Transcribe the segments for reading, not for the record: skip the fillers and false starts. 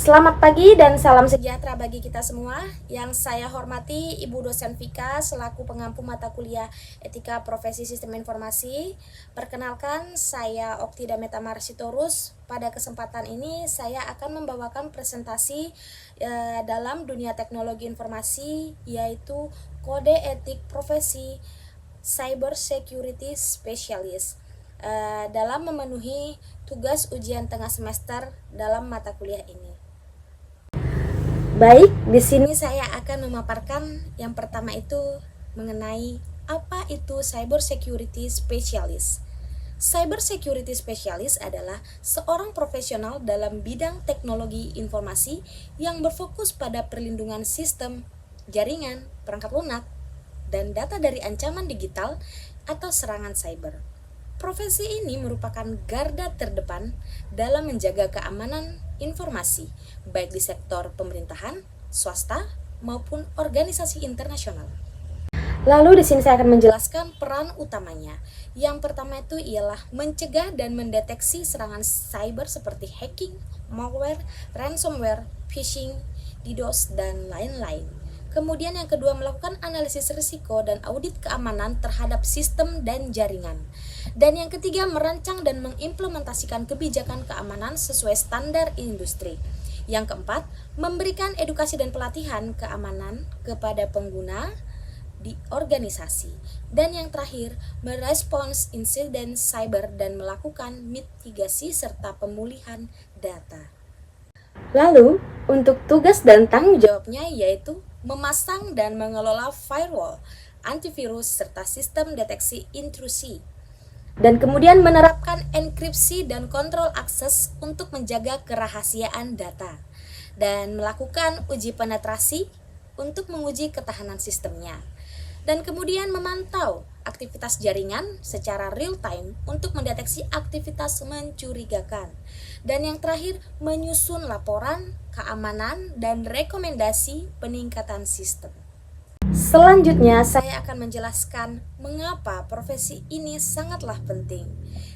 Selamat pagi dan salam sejahtera bagi kita semua. Yang saya hormati Ibu dosen Vika selaku pengampu mata kuliah Etika Profesi Sistem Informasi. Perkenalkan, saya Oktida Metamar Sitorus. Pada kesempatan ini saya akan membawakan presentasi dalam dunia teknologi informasi, yaitu Kode Etik Profesi Cyber Security Specialist dalam memenuhi tugas ujian tengah semester dalam mata kuliah ini. Baik, di sini saya akan memaparkan yang pertama itu mengenai apa itu Cyber Security Specialist. Cyber Security Specialist adalah seorang profesional dalam bidang teknologi informasi yang berfokus pada perlindungan sistem, jaringan, perangkat lunak, dan data dari ancaman digital atau serangan cyber. Profesi ini merupakan garda terdepan dalam menjaga keamanan informasi, baik di sektor pemerintahan, swasta, maupun organisasi internasional. Lalu di sini saya akan menjelaskan peran utamanya. Yang pertama itu ialah mencegah dan mendeteksi serangan cyber seperti hacking, malware, ransomware, phishing, DDoS, dan lain-lain. Kemudian yang kedua, melakukan analisis risiko dan audit keamanan terhadap sistem dan jaringan. Dan yang ketiga, merancang dan mengimplementasikan kebijakan keamanan sesuai standar industri. Yang keempat, memberikan edukasi dan pelatihan keamanan kepada pengguna di organisasi. Dan yang terakhir, merespons insiden cyber dan melakukan mitigasi serta pemulihan data. Lalu, untuk tugas dan tanggung jawabnya yaitu memasang dan mengelola firewall, antivirus, serta sistem deteksi intrusi. Dan kemudian menerapkan enkripsi dan kontrol akses untuk menjaga kerahasiaan data. Dan melakukan uji penetrasi untuk menguji ketahanan sistemnya. Dan kemudian memantau aktivitas jaringan secara real time untuk mendeteksi aktivitas mencurigakan. Dan yang terakhir, menyusun laporan, keamanan, dan rekomendasi peningkatan sistem. Selanjutnya, saya akan menjelaskan mengapa profesi ini sangatlah penting.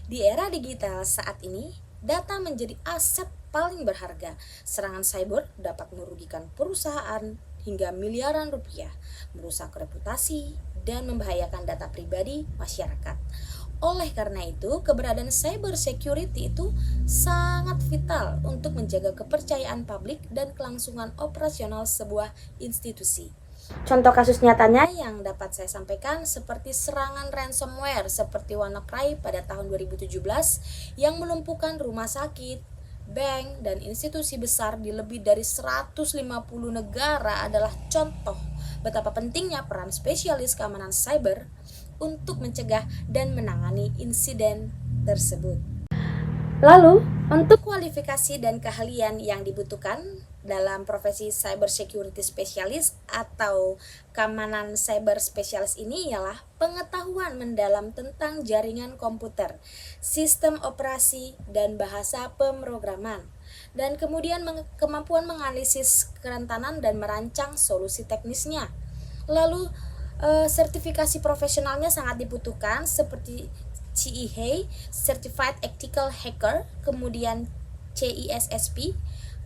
Di era digital saat ini, data menjadi aset paling berharga. Serangan cyber dapat merugikan perusahaan hingga miliaran rupiah, merusak reputasi, dan membahayakan data pribadi masyarakat. Oleh karena itu, keberadaan cyber security itu sangat vital untuk menjaga kepercayaan publik dan kelangsungan operasional sebuah institusi. Contoh kasus nyatanya yang dapat saya sampaikan seperti serangan ransomware seperti WannaCry pada tahun 2017 yang melumpuhkan rumah sakit, bank, dan institusi besar di lebih dari 150 negara adalah contoh betapa pentingnya peran spesialis keamanan cyber untuk mencegah dan menangani insiden tersebut. Lalu, untuk kualifikasi dan keahlian yang dibutuhkan dalam profesi cyber security specialist atau keamanan cyber specialist ini ialah pengetahuan mendalam tentang jaringan komputer, sistem operasi, dan bahasa pemrograman. Dan kemudian kemampuan menganalisis kerentanan dan merancang solusi teknisnya. Lalu sertifikasi profesionalnya sangat dibutuhkan seperti CEHA, Certified Ethical Hacker, kemudian CISSP,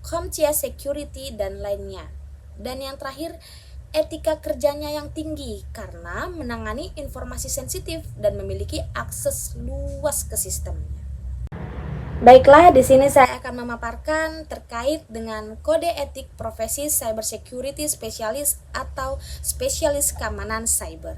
CompTIA Security, dan lainnya. Dan yang terakhir, etika kerjanya yang tinggi karena menangani informasi sensitif dan memiliki akses luas ke sistemnya. Baiklah, di sini saya akan memaparkan terkait dengan kode etik profesi Cyber Security Specialist atau spesialis keamanan cyber.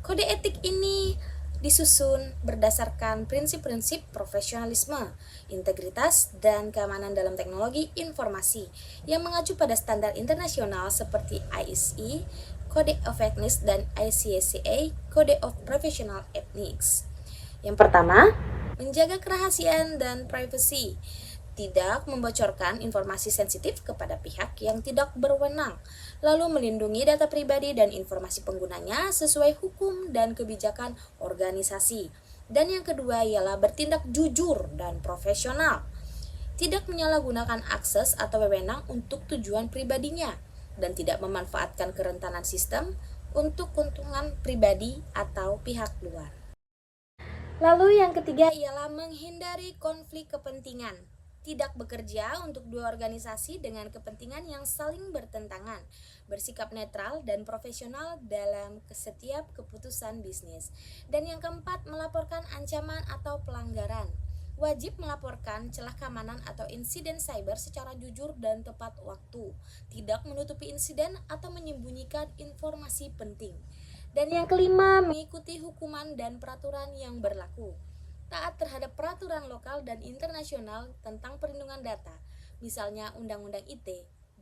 Kode etik ini disusun berdasarkan prinsip-prinsip profesionalisme, integritas, dan keamanan dalam teknologi informasi yang mengacu pada standar internasional seperti ISE, Code of Ethics, dan ICSCA, Code of Professional Ethics. Yang pertama, menjaga kerahasiaan dan privasi. Tidak membocorkan informasi sensitif kepada pihak yang tidak berwenang, lalu melindungi data pribadi dan informasi penggunanya sesuai hukum dan kebijakan organisasi. Dan yang kedua ialah bertindak jujur dan profesional, tidak menyalahgunakan akses atau wewenang untuk tujuan pribadinya, dan tidak memanfaatkan kerentanan sistem untuk keuntungan pribadi atau pihak luar. Lalu yang ketiga ialah menghindari konflik kepentingan. tidak bekerja untuk dua organisasi dengan kepentingan yang saling bertentangan, bersikap netral dan profesional dalam setiap keputusan bisnis. Dan yang keempat, melaporkan ancaman atau pelanggaran. Wajib melaporkan celah keamanan atau insiden cyber secara jujur dan tepat waktu, tidak menutupi insiden atau menyembunyikan informasi penting. Dan yang kelima, mengikuti hukuman dan peraturan yang berlaku. Taat terhadap peraturan lokal dan internasional tentang perlindungan data, misalnya Undang-Undang IT,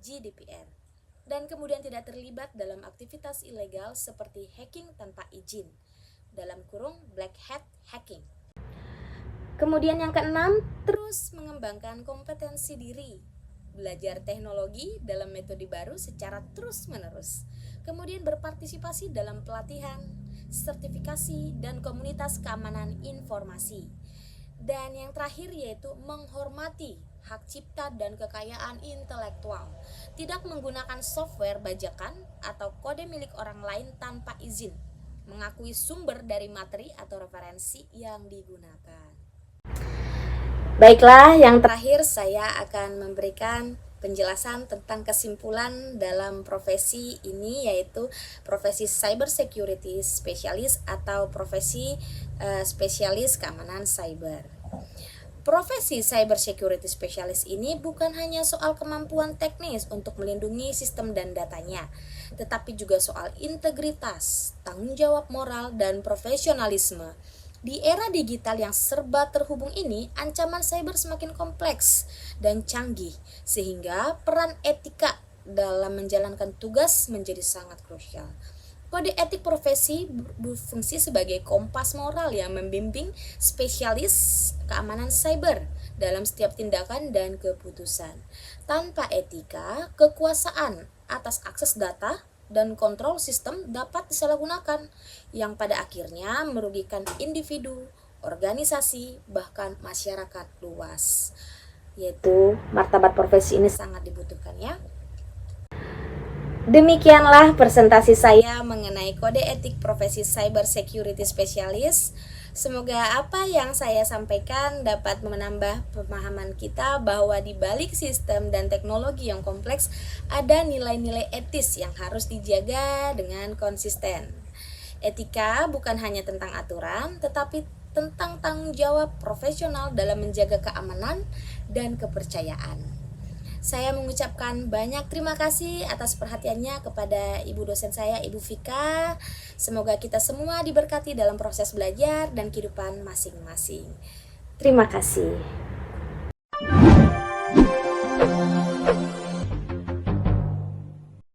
GDPR. Dan kemudian tidak terlibat dalam aktivitas ilegal seperti hacking tanpa izin, dalam kurung black hat hacking. Kemudian yang keenam, terus mengembangkan kompetensi diri, belajar teknologi dalam metode baru secara terus-menerus. Kemudian berpartisipasi dalam pelatihan, sertifikasi, dan komunitas keamanan informasi. Dan yang terakhir yaitu menghormati hak cipta dan kekayaan intelektual. Tidak menggunakan software bajakan atau kode milik orang lain tanpa izin. Mengakui sumber dari materi atau referensi yang digunakan. Baiklah, yang terakhir saya akan memberikan penjelasan tentang kesimpulan dalam profesi ini, yaitu profesi cyber security specialist atau profesi spesialis keamanan cyber. Profesi cyber security specialist ini bukan hanya soal kemampuan teknis untuk melindungi sistem dan datanya, tetapi juga soal integritas, tanggung jawab moral, dan profesionalisme. Di era digital yang serba terhubung ini, ancaman cyber semakin kompleks dan canggih, sehingga peran etika dalam menjalankan tugas menjadi sangat krusial. Kode etik profesi berfungsi sebagai kompas moral yang membimbing spesialis keamanan cyber dalam setiap tindakan dan keputusan. Tanpa etika, kekuasaan atas akses data dan kontrol sistem dapat disalahgunakan, yang pada akhirnya merugikan individu, organisasi, bahkan masyarakat luas. Yaitu martabat profesi ini sangat dibutuhkan ya. Demikianlah presentasi saya mengenai kode etik profesi cyber security specialist. Semoga apa yang saya sampaikan dapat menambah pemahaman kita bahwa di balik sistem dan teknologi yang kompleks ada nilai-nilai etis yang harus dijaga dengan konsisten. Etika bukan hanya tentang aturan, tetapi tentang tanggung jawab profesional dalam menjaga keamanan dan kepercayaan. Saya mengucapkan banyak terima kasih atas perhatiannya kepada ibu dosen saya, Ibu Vika. Semoga kita semua diberkati dalam proses belajar dan kehidupan masing-masing. Terima kasih.